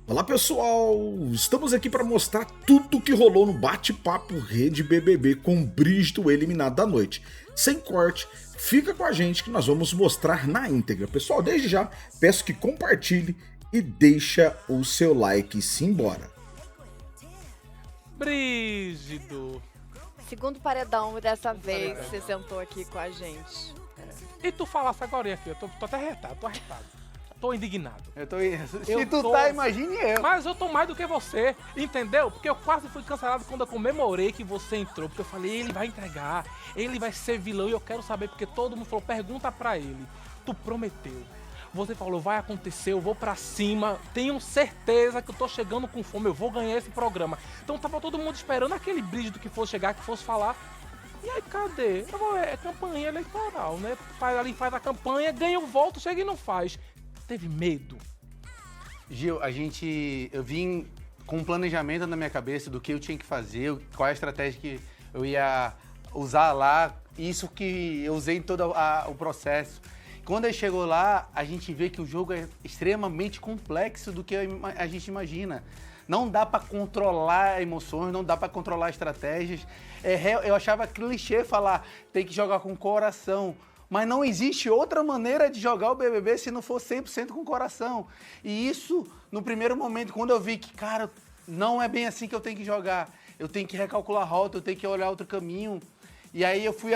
Olá pessoal, estamos aqui para mostrar tudo que rolou no bate-papo Rede BBB com o Brígido eliminado da noite. Sem corte, fica com a gente que nós vamos mostrar na íntegra. Pessoal, desde já, peço que compartilhe e deixa o seu like e simbora. Brígido. Segundo paredão dessa vez, você sentou aqui com a gente. E tu falasse agora, aqui, eu tô até arretado, tô indignado. Se tu tá, imagine eu. Mas eu tô mais do que você, entendeu? Porque eu quase fui cancelado quando eu comemorei que você entrou. Porque eu falei, ele vai entregar, ele vai ser vilão e eu quero saber. Porque todo mundo falou, pergunta pra ele. Tu prometeu. Você falou, vai acontecer, eu vou pra cima. Tenho certeza que eu tô chegando com fome, eu vou ganhar esse programa. Então tava todo mundo esperando aquele Brígido que fosse chegar, que fosse falar. E aí, cadê? É campanha eleitoral, né? Faz a campanha, ganha o voto, chega e não faz. Teve medo? Gil, eu vim com um planejamento na minha cabeça do que eu tinha que fazer, qual é a estratégia que eu ia usar lá, isso que eu usei em todo o processo. Quando ele chegou lá, a gente vê que o jogo é extremamente complexo do que a gente imagina. Não dá pra controlar emoções, não dá pra controlar estratégias. Eu achava clichê falar, tem que jogar com o coração. Mas não existe outra maneira de jogar o BBB se não for 100% com o coração. E isso, no primeiro momento, quando eu vi que, cara, não é bem assim que eu tenho que jogar. Eu tenho que recalcular a rota, eu tenho que olhar outro caminho. E aí eu fui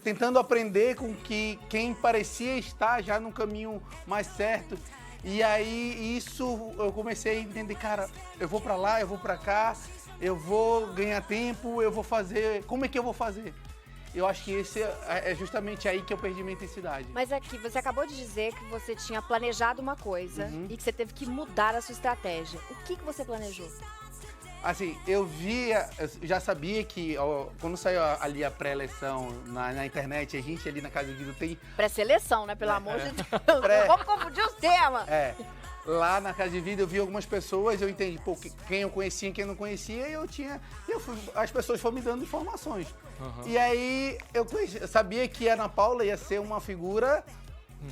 tentando aprender com que quem parecia estar já no caminho mais certo. E aí isso eu comecei a entender, cara, eu vou pra lá, eu vou pra cá, eu vou ganhar tempo, eu vou fazer... Como é que eu vou fazer? Eu acho que esse é justamente aí que eu perdi minha intensidade. Mas aqui, você acabou de dizer que você tinha planejado uma coisa e que você teve que mudar a sua estratégia. O que você planejou? Assim, eu já sabia que quando saiu ali a pré-eleição na internet, a gente ali na Casa de Vidro tem... Pré-seleção, né? Pelo amor de Deus. Vamos confundir os temas. Lá na Casa de Vidro eu vi algumas pessoas, eu entendi quem eu conhecia e quem não conhecia, as pessoas foram me dando informações. Uhum. E aí eu sabia que a Ana Paula ia ser uma figura,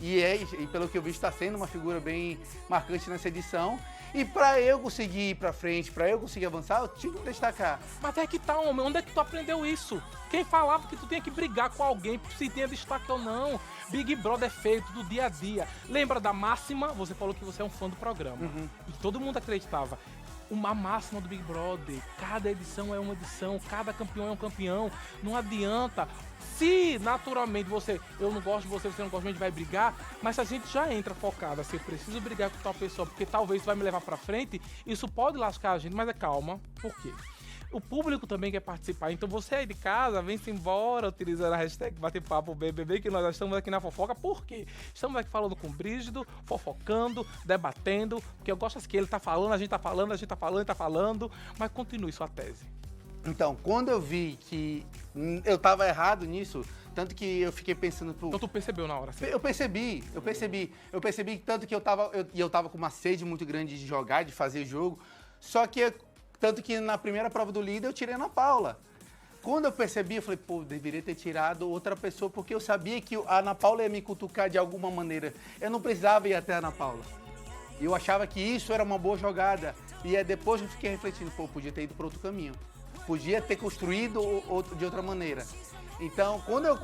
e pelo que eu vi está sendo uma figura bem marcante nessa edição. E pra eu conseguir ir pra frente, pra eu conseguir avançar, eu tinha que destacar. Mas é que tá, homem, onde é que tu aprendeu isso? Quem falava que tu tinha que brigar com alguém se tinha destaque ou não? Big Brother é feito do dia a dia. Lembra da máxima? Você falou que você é um fã do programa. Uhum. E todo mundo acreditava. Uma máxima do Big Brother. Cada edição é uma edição, cada campeão é um campeão. Não adianta. Se naturalmente eu não gosto de você não gosta de mim, a gente vai brigar, mas se a gente já entra focada, se eu preciso brigar com tal pessoa, porque talvez isso vai me levar pra frente, isso pode lascar a gente, mas calma, por quê? O público também quer participar, então você aí de casa, vem-se embora utilizando a hashtag Bate-Papo BBB, que nós já estamos aqui na fofoca, por quê? Estamos aqui falando com o Brígido, fofocando, debatendo, porque eu gosto assim que ele tá falando, a gente tá falando, mas continue sua tese. Então, quando eu vi que eu tava errado nisso, tanto que eu fiquei pensando... Então tu percebeu na hora, sim? Eu percebi que tanto que eu tava com uma sede muito grande de jogar, de fazer jogo, só que tanto que na primeira prova do líder eu tirei a Ana Paula. Quando eu percebi, eu falei, deveria ter tirado outra pessoa, porque eu sabia que a Ana Paula ia me cutucar de alguma maneira. Eu não precisava ir até a Ana Paula. Eu achava que isso era uma boa jogada. E depois eu fiquei refletindo, podia ter ido para outro caminho. Podia ter construído de outra maneira. Então, quando eu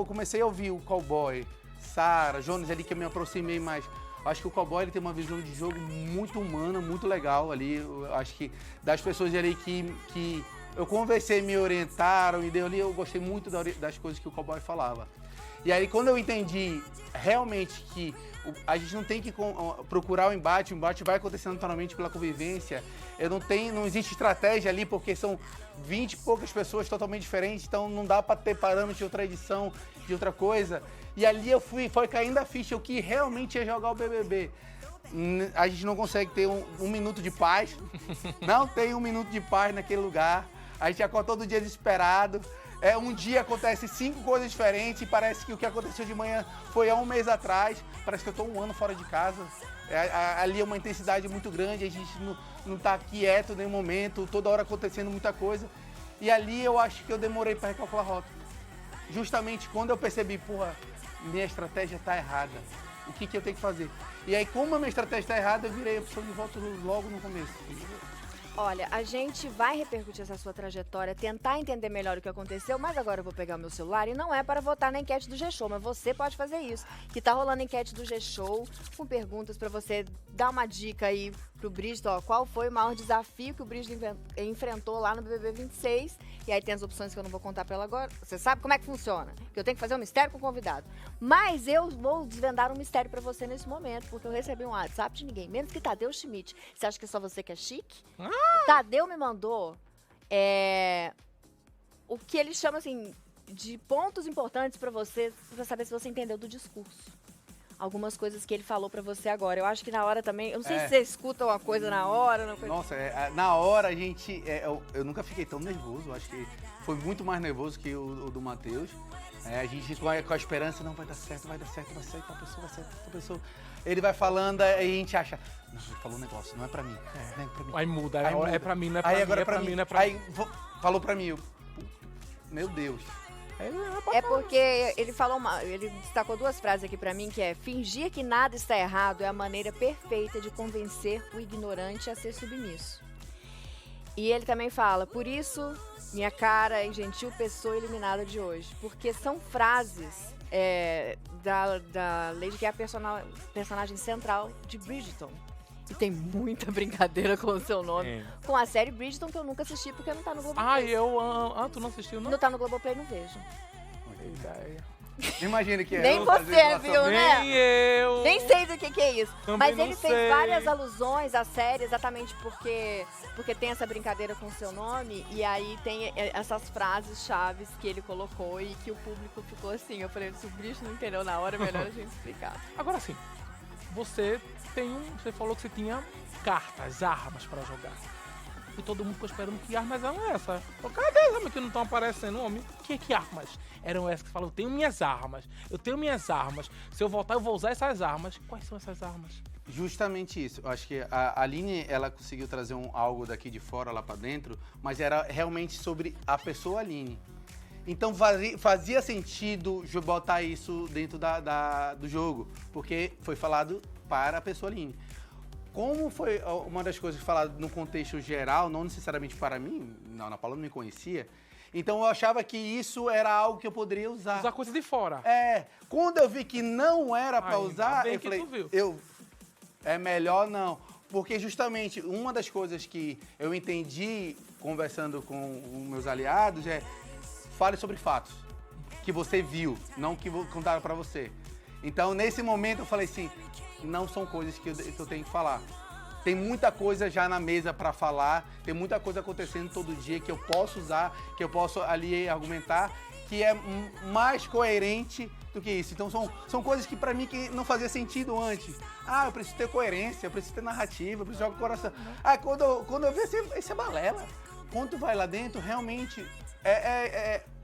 comecei a ouvir o Cowboy, Sara, Jonas ali, que eu me aproximei mais, acho que o Cowboy ele tem uma visão de jogo muito humana, muito legal ali. Eu acho que das pessoas ali que eu conversei, me orientaram, e deu ali, eu gostei muito das coisas que o Cowboy falava. E aí, quando eu entendi realmente que a gente não tem que procurar o embate vai acontecer naturalmente pela convivência, não existe estratégia ali, porque são 20 e poucas pessoas totalmente diferentes, então não dá para ter parâmetro de outra edição, de outra coisa. E ali foi caindo a ficha, o que realmente é jogar o BBB. A gente não consegue ter um minuto de paz, não tem um minuto de paz naquele lugar, a gente acorda todo dia desesperado. Um dia acontece 5 coisas diferentes e parece que o que aconteceu de manhã foi há um mês atrás. Parece que eu estou 1 ano fora de casa. Ali é uma intensidade muito grande, a gente não está quieto em nenhum momento, toda hora acontecendo muita coisa. E ali eu acho que eu demorei para recalcular a rota. Justamente quando eu percebi, minha estratégia está errada. O que eu tenho que fazer? E aí, como a minha estratégia está errada, eu virei a opção de voto logo no começo. Olha, a gente vai repercutir essa sua trajetória, tentar entender melhor o que aconteceu, mas agora eu vou pegar o meu celular e não é para votar na enquete do G-Show, mas você pode fazer isso. Que tá rolando a enquete do G-Show com perguntas para você dar uma dica aí pro Brígido, ó, qual foi o maior desafio que o Brígido enfrentou lá no BBB 26. E aí tem as opções que eu não vou contar pra ela agora. Você sabe como é que funciona? Que eu tenho que fazer um mistério com o convidado. Mas eu vou desvendar um mistério pra você nesse momento, porque eu recebi um WhatsApp de ninguém, menos que Tadeu Schmidt. Você acha que é só você que é chique? Tadeu me mandou o que ele chama, assim, de pontos importantes pra você, pra saber se você entendeu do discurso. Algumas coisas que ele falou pra você agora. Eu acho que na hora também... Eu não sei se você escuta uma coisa na hora. Nossa, na hora a gente... eu nunca fiquei tão nervoso. Acho que foi muito mais nervoso que o do Matheus. A gente com a esperança, não, vai dar certo, vai sair, tal pessoa, vai sair, tal pessoa. Ele vai falando, aí a gente acha... Não, ele falou um negócio, não é pra mim. Não é pra mim. Aí muda, é pra mim, não é pra aí mim, agora é pra mim, não é pra mim. Aí falou pra mim, meu Deus. É porque ele falou ele destacou duas frases aqui pra mim, que é: fingir que nada está errado é a maneira perfeita de convencer o ignorante a ser submisso. E ele também fala: por isso, minha cara e gentil pessoa eliminada de hoje. Porque são frases da Lady, que é a personagem central de Bridgerton. E tem muita brincadeira com o seu nome. Com a série Bridgerton, que eu nunca assisti porque não tá no Globoplay. Tu não assistiu, não? Não tá no Globoplay, não vejo. Imagina que nem você viu, né? Nem eu. Nem sei do que é isso. Também mas não ele fez sei. várias alusões à série, exatamente porque tem essa brincadeira com o seu nome. E aí tem essas frases chaves que ele colocou e que o público ficou assim. Eu falei, se o bicho não entendeu na hora, é melhor a gente explicar. Agora sim, você falou que você tinha cartas, armas pra jogar. E todo mundo ficou esperando que armas eram essas. Cadê as armas que não estão aparecendo, homem? Que armas eram essas que falam? Eu tenho minhas armas. Se eu voltar, eu vou usar essas armas. Quais são essas armas? Justamente isso. Eu acho que a Aline, ela conseguiu trazer algo daqui de fora lá pra dentro, mas era realmente sobre a pessoa Aline. Então fazia sentido botar isso dentro do jogo, porque foi falado para a pessoa Aline. Como foi uma das coisas faladas no contexto geral, não necessariamente para mim, não, Ana Paula não me conhecia, então eu achava que isso era algo que eu poderia usar. Usar coisa de fora. Quando eu vi que não era para usar, eu falei, é melhor não. Porque justamente uma das coisas que eu entendi conversando com os meus aliados é: fale sobre fatos que você viu, não que contaram para você. Então, nesse momento, eu falei assim, não são coisas que eu tenho que falar. Tem muita coisa já na mesa para falar, tem muita coisa acontecendo todo dia que eu posso usar, que eu posso ali argumentar, que é mais coerente do que isso. Então, são coisas que para mim que não fazia sentido antes. Eu preciso ter coerência, eu preciso ter narrativa, eu preciso jogar com o coração. Quando eu vi, isso é balela. Quando tu vai lá dentro, realmente...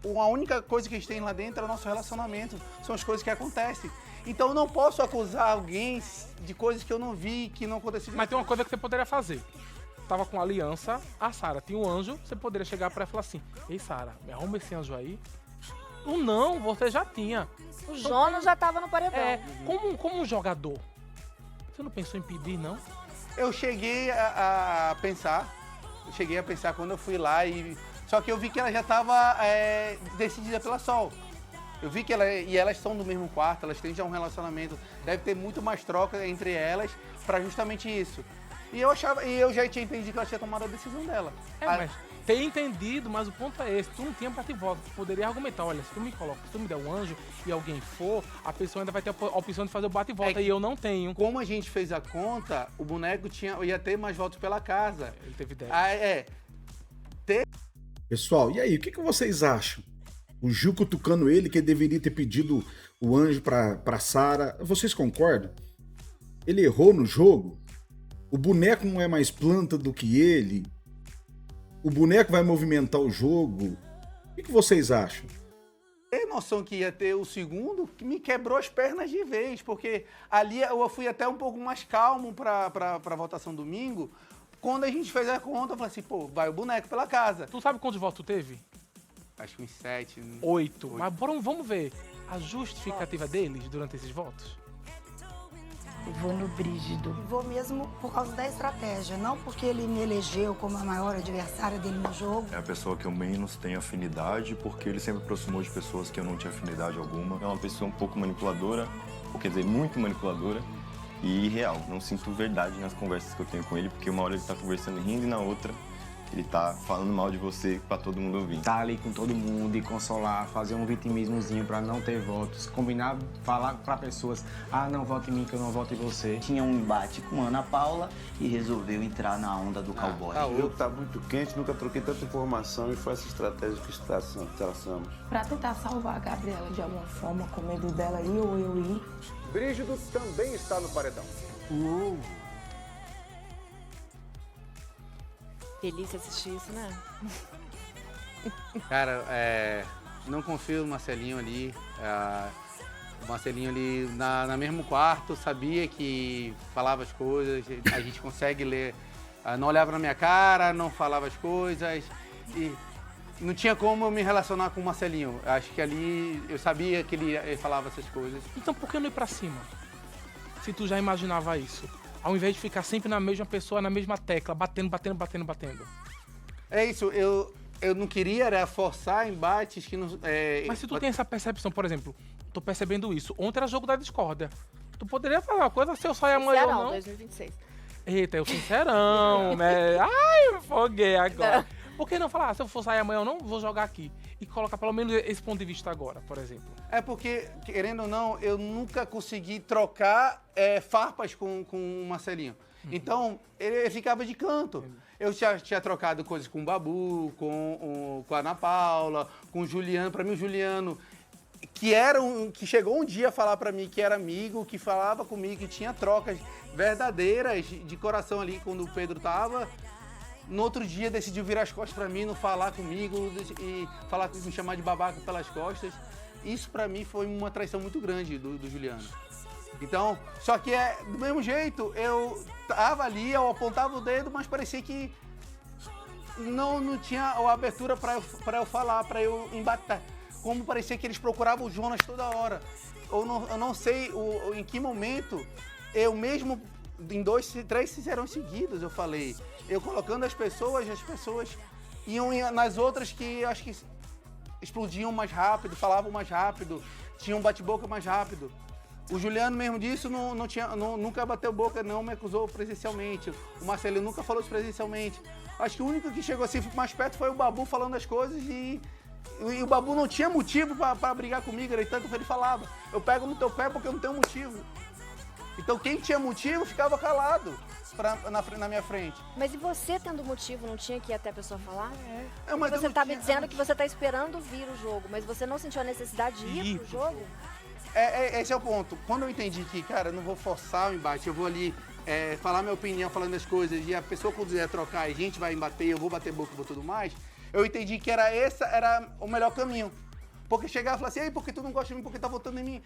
a única coisa que a gente tem lá dentro é o nosso relacionamento, são as coisas que acontecem. Então eu não posso acusar alguém de coisas que eu não vi, que não aconteceram. Mas tem uma coisa que você poderia fazer. Tava com aliança, a Sara tinha um anjo, você poderia chegar pra ela e falar assim: ei, Sara, me arruma esse anjo aí. Não, você já tinha. O Jonas já tava no paredão. Como um jogador, você não pensou em pedir, não? Eu cheguei a pensar quando eu fui lá, só que eu vi que ela já estava decidida pela Sol. Eu vi que elas estão no mesmo quarto, elas têm já um relacionamento, deve ter muito mais troca entre elas para justamente isso. E eu já tinha entendido que ela tinha tomado a decisão dela. Mas ter entendido, mas o ponto é esse: tu não tinha bate-volta, tu poderia argumentar: olha, se tu me der um anjo e alguém for, a pessoa ainda vai ter a opção de fazer o bate-volta e eu não tenho. Como a gente fez a conta, o boneco ia ter mais votos pela casa. Ele teve 10. Pessoal, e aí, o que vocês acham? O Gil cutucando ele, que ele deveria ter pedido o anjo pra Sara. Vocês concordam? Ele errou no jogo? O boneco não é mais planta do que ele? O boneco vai movimentar o jogo? O que vocês acham? Tem noção que ia ter o segundo, que me quebrou as pernas de vez, porque ali eu fui até um pouco mais calmo pra votação domingo. Quando a gente fez a conta, eu falei assim, vai o boneco pela casa. Tu sabe quantos votos tu teve? Acho que uns 7. 8. Mas vamos ver a justificativa deles durante esses votos. Eu vou no Brígido. Vou mesmo por causa da estratégia, não porque ele me elegeu como a maior adversária dele no jogo. É a pessoa que eu menos tenho afinidade, porque ele sempre aproximou de pessoas que eu não tinha afinidade alguma. É uma pessoa um pouco manipuladora, ou quer dizer, muito manipuladora e irreal. Não sinto verdade nas conversas que eu tenho com ele, porque uma hora ele tá conversando rindo e na outra ele tá falando mal de você pra todo mundo ouvir. Tá ali com todo mundo e consolar, fazer um vitimismozinho pra não ter votos, combinar, falar pra pessoas, não vote em mim que eu não voto em você. Tinha um embate com Ana Paula e resolveu entrar na onda do cowboy. O jogo tá muito quente, nunca troquei tanta informação e foi essa estratégia que traçamos. Pra tentar salvar a Gabriela de alguma forma, com medo dela ir ou eu ir. Brígido também está no paredão. Delícia assistir isso, né? Cara, não confio no Marcelinho ali. O Marcelinho ali no mesmo quarto, sabia que falava as coisas, a gente consegue ler. Não olhava na minha cara, não falava as coisas. E não tinha como eu me relacionar com o Marcelinho. Acho que ali eu sabia que ele falava essas coisas. Então por que não ir pra cima? Se tu já imaginava isso. Ao invés de ficar sempre na mesma pessoa, na mesma tecla, batendo. É isso, eu não queria era forçar embates que não... Mas se tu tem essa percepção, por exemplo, tô percebendo isso. Ontem era jogo da discórdia. Tu poderia falar uma coisa se eu sair amanhã ou não? 2026. Eita, eu sincerão, né? Ai, eu me foguei agora. Por que não falar, se eu for sair amanhã ou não, vou jogar aqui. E colocar pelo menos esse ponto de vista agora, por exemplo. É porque, querendo ou não, eu nunca consegui trocar farpas com o Marcelinho. Então, ele ficava de canto. Eu já tinha trocado coisas com o Babu, com a Ana Paula, com o Juliano. Pra mim, o Juliano, que chegou um dia a falar pra mim que era amigo, que falava comigo, que tinha trocas verdadeiras de coração ali quando o Pedro tava. No outro dia decidiu virar as costas pra mim, não falar comigo e me chamar de babaca pelas costas. Isso pra mim foi uma traição muito grande do Juliano. Então, só que do mesmo jeito, eu tava ali, eu apontava o dedo, mas parecia que não tinha a abertura pra eu falar, pra eu embater. Como parecia que eles procuravam o Jonas toda hora. Eu não sei em que momento eu mesmo, em 2, 3 sincerões seguidos, eu falei. Eu colocando as pessoas iam nas outras que acho que explodiam mais rápido, falavam mais rápido, tinham bate-boca mais rápido. O Juliano mesmo disso nunca bateu boca, não me acusou presencialmente. O Marcelinho nunca falou isso presencialmente. Acho que o único que chegou assim mais perto foi o Babu falando as coisas e o Babu não tinha motivo pra brigar comigo, e tanto que ele falava. Eu pego no teu pé porque eu não tenho motivo. Então quem tinha motivo ficava calado na minha frente. Mas e você tendo motivo, não tinha que ir até a pessoa falar? Mas você tá me dizendo que você tá esperando vir o jogo, mas você não sentiu a necessidade de ir pro jogo? Esse é o ponto. Quando eu entendi que, cara, eu não vou forçar o embate, eu vou ali falar minha opinião, falando as coisas, e a pessoa quando quiser trocar, a gente vai embater, eu vou bater boca e tudo mais, eu entendi que era o melhor caminho. Porque chegar e falar assim, ei, por que tu não gosta de mim, por que tá votando em mim?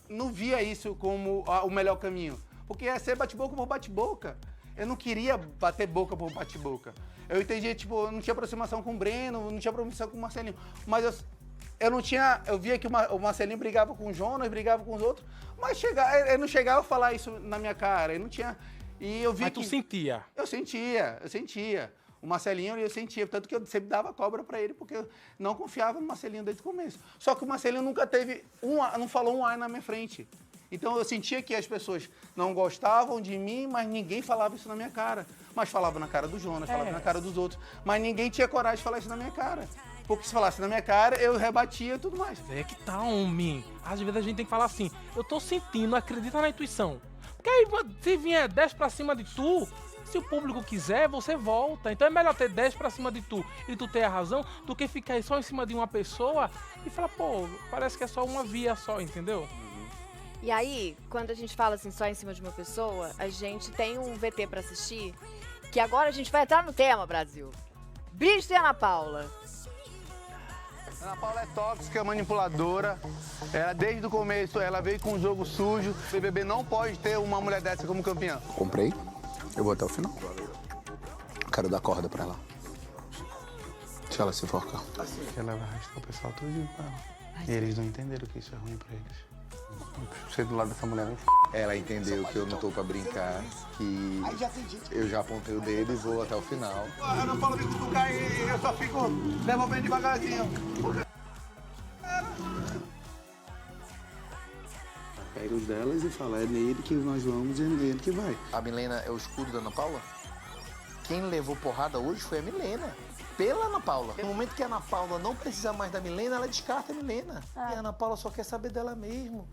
Não via isso como o melhor caminho. Porque ia ser bate-boca por bate-boca. Eu não queria bater boca por bate-boca. Eu entendi, tipo, eu não tinha aproximação com o Breno, não tinha aproximação com o Marcelinho. Mas eu via que o Marcelinho brigava com o Jonas, brigava com os outros, mas ele não chegava a falar isso na minha cara, ele não tinha... E eu via mas tu sentia? Eu sentia. O Marcelinho eu sentia, tanto que eu sempre dava cobra pra ele, porque eu não confiava no Marcelinho desde o começo. Só que o Marcelinho nunca teve não falou um ai na minha frente. Então eu sentia que as pessoas não gostavam de mim, mas ninguém falava isso na minha cara. Mas falava na cara do Jonas, falava na cara dos outros. Mas ninguém tinha coragem de falar isso na minha cara. Porque se falasse na minha cara, eu rebatia e tudo mais. É que tá, homem. Às vezes a gente tem que falar assim, eu tô sentindo, acredita na intuição. Porque aí, se vier 10 pra cima de tu, se o público quiser, você volta. Então é melhor ter 10 pra cima de tu e tu ter a razão, do que ficar aí só em cima de uma pessoa e falar, pô, parece que é só uma via só, entendeu? E aí, quando a gente fala assim, só em cima de uma pessoa, a gente tem um VT pra assistir, que agora a gente vai entrar no tema, Brasil. Brígido e Ana Paula. Ana Paula é tóxica, manipuladora. Ela, desde o começo, ela veio com um jogo sujo. O BBB não pode ter uma mulher dessa como campeã. Comprei. Eu vou até o final. Quero dar corda pra ela. Deixa ela se enforcar. Ela vai arrastar o pessoal todo pra ela. E eles não entenderam que isso é ruim pra eles. Você do lado dessa mulher, né? Ela entendeu que eu não tô pra brincar, que eu já apontei o dedo e vou até o final. Eu não falo de cutucar e eu só fico devolvendo devagarzinho. Pega os delas e fala, é nele que nós vamos e é nele que vai. A Milena é o escudo da Ana Paula? Quem levou porrada hoje foi a Milena. Pela Ana Paula. No momento que a Ana Paula não precisa mais da Milena, ela descarta a Milena. E a Ana Paula só quer saber dela mesmo.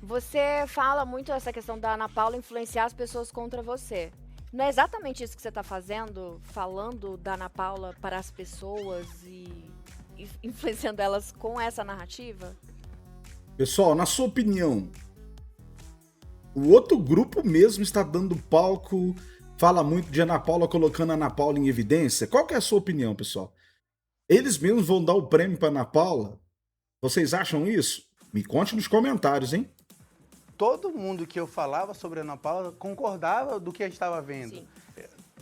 Você fala muito essa questão da Ana Paula influenciar as pessoas contra você. Não é exatamente isso que você está fazendo? Falando da Ana Paula para as pessoas e influenciando elas com essa narrativa? Pessoal, na sua opinião, o outro grupo mesmo está dando palco, fala muito de Ana Paula, colocando a Ana Paula em evidência? Qual que é a sua opinião, pessoal? Eles mesmos vão dar o prêmio para Ana Paula? Vocês acham isso? Me conte nos comentários, hein? Todo mundo que eu falava sobre a Ana Paula concordava do que a gente estava vendo.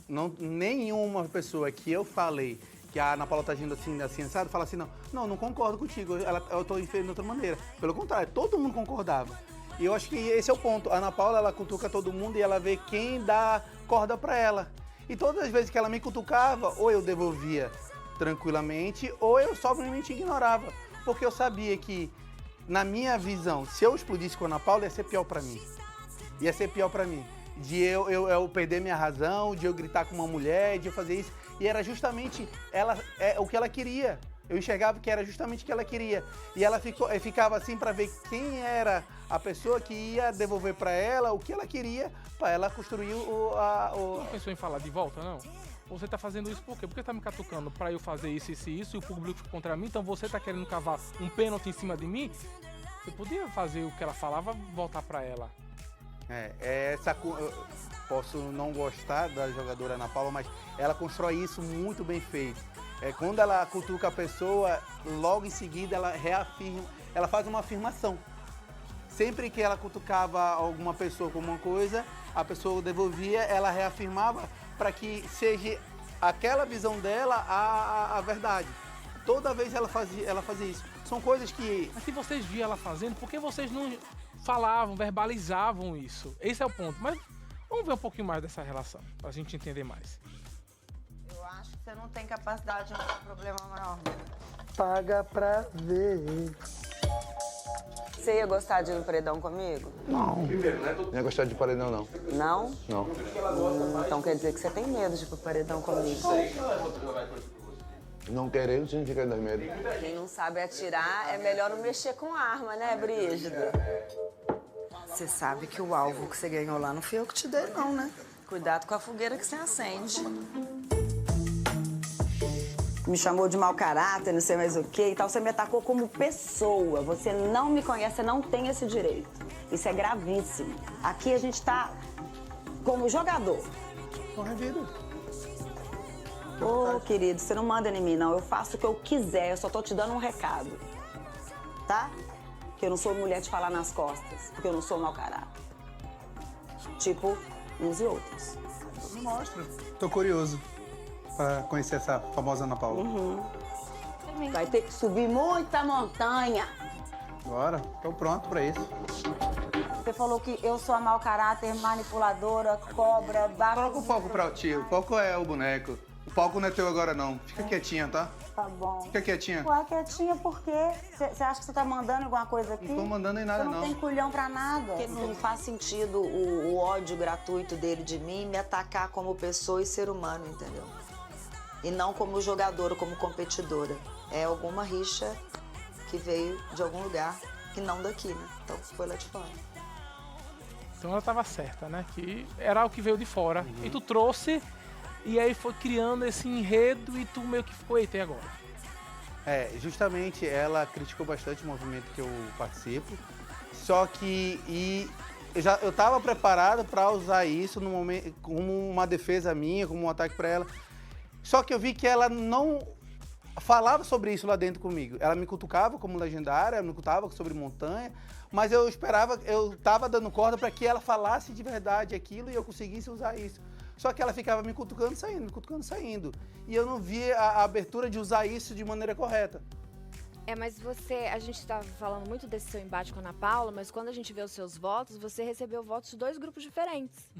Não, nenhuma pessoa que eu falei que a Ana Paula tá agindo assim, sabe? Fala assim, não concordo contigo, eu tô infeliz de outra maneira. Pelo contrário, todo mundo concordava. E eu acho que esse é o ponto. A Ana Paula, ela cutuca todo mundo e ela vê quem dá corda pra ela. E todas as vezes que ela me cutucava, ou eu devolvia tranquilamente, ou eu somente ignorava. Porque eu sabia que, na minha visão, se eu explodisse com a Ana Paula, ia ser pior pra mim. Ia ser pior pra mim. De eu perder minha razão, de eu gritar com uma mulher, de eu fazer isso. E era justamente o que ela queria. Eu enxergava que era justamente o que ela queria. E ela ficava assim para ver quem era a pessoa que ia devolver para ela o que ela queria, para ela construir o... Não pensou em falar de volta, não? Você tá fazendo isso por quê? Porque tá me catucando pra eu fazer isso e o público fica contra mim, então você tá querendo cavar um pênalti em cima de mim? Você podia fazer o que ela falava, voltar pra ela. Eu posso não gostar da jogadora Ana Paula, mas ela constrói isso muito bem feito. Quando ela cutuca a pessoa, logo em seguida ela reafirma, ela faz uma afirmação. Sempre que ela cutucava alguma pessoa com uma coisa, a pessoa devolvia, ela reafirmava para que seja aquela visão dela a verdade. Toda vez ela fazia isso. São coisas que... Mas se vocês viam ela fazendo, por que vocês não falavam, verbalizavam isso? Esse é o ponto. Mas vamos ver um pouquinho mais dessa relação, pra gente entender mais. Eu acho que você não tem capacidade de não ter problema maior. Paga pra ver. Você ia gostar de ir no paredão comigo? Não. Não ia gostar de paredão, não. Não? Não. Então quer dizer que você tem medo de ir pro paredão comigo? Não querer não significa dar medo. Quem não sabe atirar, é melhor não mexer com arma, né, Brígida? Você sabe que o alvo que você ganhou lá não fui eu que te dei, não, né? Cuidado com a fogueira que você acende. Me chamou de mau caráter, não sei mais o quê e tal. Você me atacou como pessoa. Você não me conhece, você não tem esse direito. Isso é gravíssimo. Aqui a gente tá como jogador. Corre a vida. Ô, querido, você não manda em mim, não. Eu faço o que eu quiser, eu só tô te dando um recado. Tá? Que eu não sou mulher de falar nas costas, porque eu não sou mau caráter. Tipo, uns e outros. Me mostra. Tô curioso pra conhecer essa famosa Ana Paula. Vai ter que subir muita montanha. Bora, tô pronto pra isso. Você falou que eu sou a mau caráter, manipuladora, cobra, Troca o foco pra o tio. O foco é o boneco. O palco não é teu agora, não. Fica quietinha, tá? Tá bom. Fica quietinha. Ué, quietinha por quê? Você acha que você tá mandando alguma coisa aqui? Não tô mandando em nada, não. Você não tem culhão pra nada. Porque não faz sentido o ódio gratuito dele de mim me atacar como pessoa e ser humano, entendeu? E não como jogadora, como competidora. É alguma rixa que veio de algum lugar, que não daqui, né? Então foi lá de fora. Então ela tava certa, né? Que era o que veio de fora. E tu trouxe, e aí foi criando esse enredo e tu meio que ficou, eita, e agora? Justamente ela criticou bastante o movimento que eu participo. Só que eu tava preparado para usar isso no momento, como uma defesa minha, como um ataque para ela. Só que eu vi que ela não falava sobre isso lá dentro comigo. Ela me cutucava como legendária, ela me cutucava sobre montanha, mas eu tava dando corda para que ela falasse de verdade aquilo e eu conseguisse usar isso. Só que ela ficava me cutucando, saindo. E eu não via a abertura de usar isso de maneira correta. Mas a gente tá falando muito desse seu embate com a Ana Paula, mas quando a gente vê os seus votos, você recebeu votos de 2 grupos diferentes.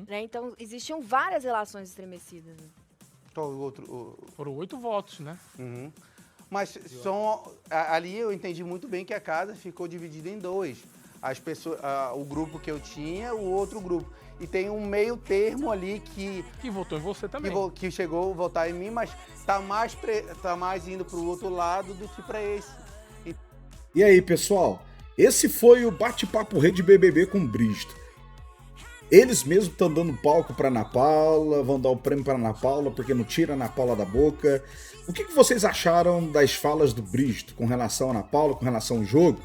Né? Então, existiam várias relações estremecidas. Né? Qual o outro? Foram 8 votos, né? Mas ali eu entendi muito bem que a casa ficou dividida em 2. As pessoas, o grupo que eu tinha, o outro grupo. E tem um meio termo ali que votou em você também. Que chegou a votar em mim, mas tá mais indo pro outro lado do que para esse. E aí, pessoal? Esse foi o bate-papo Rede BBB com Bristo. Eles mesmos estão dando palco para Ana Paula, vão dar o prêmio para Ana Paula porque não tira a Ana Paula da boca. O que vocês acharam das falas do Bristo com relação a Ana Paula, com relação ao jogo?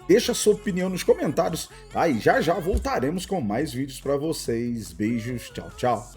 Deixa a sua opinião nos comentários. E já voltaremos com mais vídeos para vocês. Beijos, tchau, tchau.